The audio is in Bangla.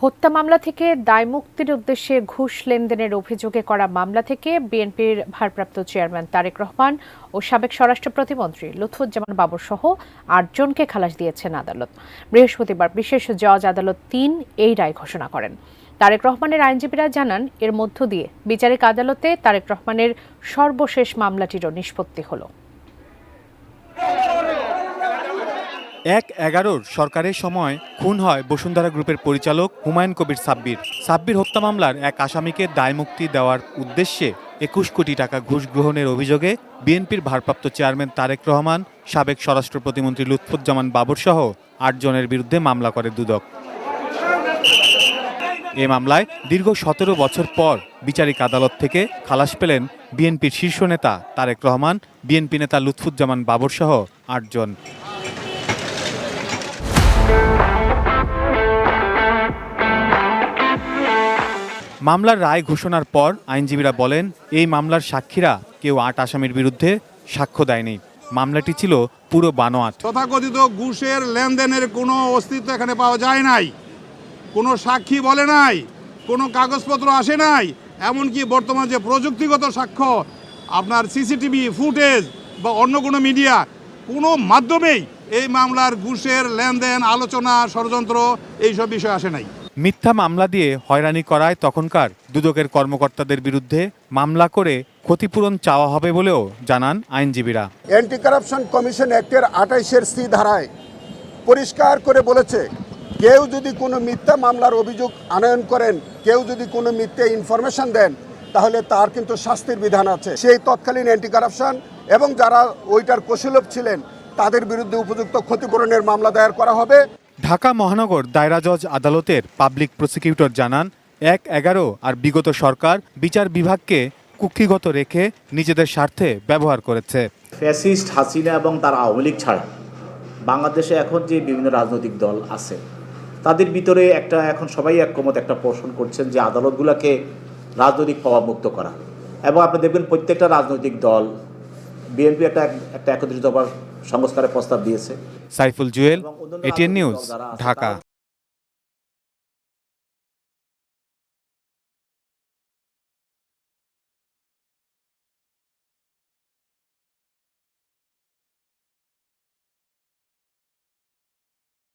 হত্যা মামলা থেকে দায়মুক্তির উদ্দেশ্যে ঘুষ লেনদেনের অভিযোগে করা মামলা থেকে বিএনপির ভারপ্রাপ্ত চেয়ারম্যান তারেক রহমান ও সাবেক স্বরাষ্ট্র প্রতিমন্ত্রী লুৎফুজ্জামান বাবর সহ ৮ জনকে খালাস দিয়েছেন আদালত। বৃহস্পতিবার বিশেষ জজ আদালত ৩ এই রায় ঘোষণা করেন। তারেক রহমানের আইনজীবীরা জানান, এর মধ্য দিয়ে বিচারিক আদালতে তারেক রহমানের সর্বশেষ মামলাটিরও নিষ্পত্তি হল। ১/১১ সরকারের সময় খুন হয় বসুন্ধরা গ্রুপের পরিচালক হুমায়ুন কবির সাব্বির হত্যা মামলার এক আসামিকে দায়মুক্তি দেওয়ার উদ্দেশ্যে ২১ কোটি টাকা ঘুষ গ্রহণের অভিযোগে বিএনপির ভারপ্রাপ্ত চেয়ারম্যান তারেক রহমান, সাবেক স্বরাষ্ট্র প্রতিমন্ত্রী লুৎফুজ্জামান বাবর সহ ৮ জনের বিরুদ্ধে মামলা করে দুদক। এ মামলায় দীর্ঘ ১৭ বছর পর বিচারিক আদালত থেকে খালাস পেলেন বিএনপির শীর্ষ নেতা তারেক রহমান, বিএনপি নেতা লুৎফুজ্জামান বাবর সহ ৮ জন। মামলার রায় ঘোষণার পর আইনজীবীরা বলেন, এই মামলার সাক্ষীরা কেউ ৮ আসামির বিরুদ্ধে সাক্ষ্য দেয়নি। মামলাটি ছিল পুরো বানোয়াট। তথাকথিত ঘুষের লেনদেনের কোনো অস্তিত্ব এখানে পাওয়া যায় নাই, কোনো সাক্ষী বলে নাই, কোনো কাগজপত্র আসে নাই। এমনকি বর্তমান যে প্রযুক্তিগত সাক্ষ্য, আপনার সিসিটিভি ফুটেজ বা অন্য কোনো মিডিয়া, কোনো মাধ্যমেই এই মামলার ঘুষের লেনদেন, আলোচনা, ষড়যন্ত্র এইসব বিষয় আসে নাই। মিথ্যা মামলা দিয়ে হয়রানি করায় তখনকার দুদকের কর্মকর্তাদের বিরুদ্ধে মামলা করে ক্ষতিপূরণ চাওয়া হবে বলেও জানান আইনজীবীরা। অ্যান্টি কারাপশন কমিশন অ্যাক্টের ২৮ ধারায় পরিষ্কার করে বলেছে, কেউ যদি কোনো মিথ্যা মামলার অভিযোগ আনয়ন করেন, কেউ যদি কোনো মিথ্যা ইনফরমেশন দেন, তাহলে তার কিন্তু শাস্তির বিধান আছে। সেই তৎকালীন অ্যান্টি কারাপশন এবং যারা ওইটার কোষালভ ছিলেন তাদের বিরুদ্ধে উপযুক্ত ক্ষতিপূরণের মামলা দায়ের করা হবে। ঢাকা মহানগর দায়রা জজ আদালতের পাবলিক প্রসিকিউটর জানান, ১/১১ আর বিগত সরকার বিচার বিভাগকে কুক্ষিগত রেখে নিজেদের স্বার্থে ব্যবহার করেছে। ফ্যাসিস্ট হাসিনা এবং তার আওয়ামী লীগ ছাড়া বাংলাদেশে এখন যে বিভিন্ন রাজনৈতিক দল আছে তাদের ভিতরে এখন সবাই একমত পোষণ করছেন যে আদালতগুলোকে রাজনৈতিক প্রভাবমুক্ত করা। এবং আপনি দেখবেন প্রত্যেকটা রাজনৈতিক দল, বিএনপি একটা একত্রিত সংস্কারের প্রস্তাব দিয়েছে। Saiful Jewel, ATN news, Dhaka.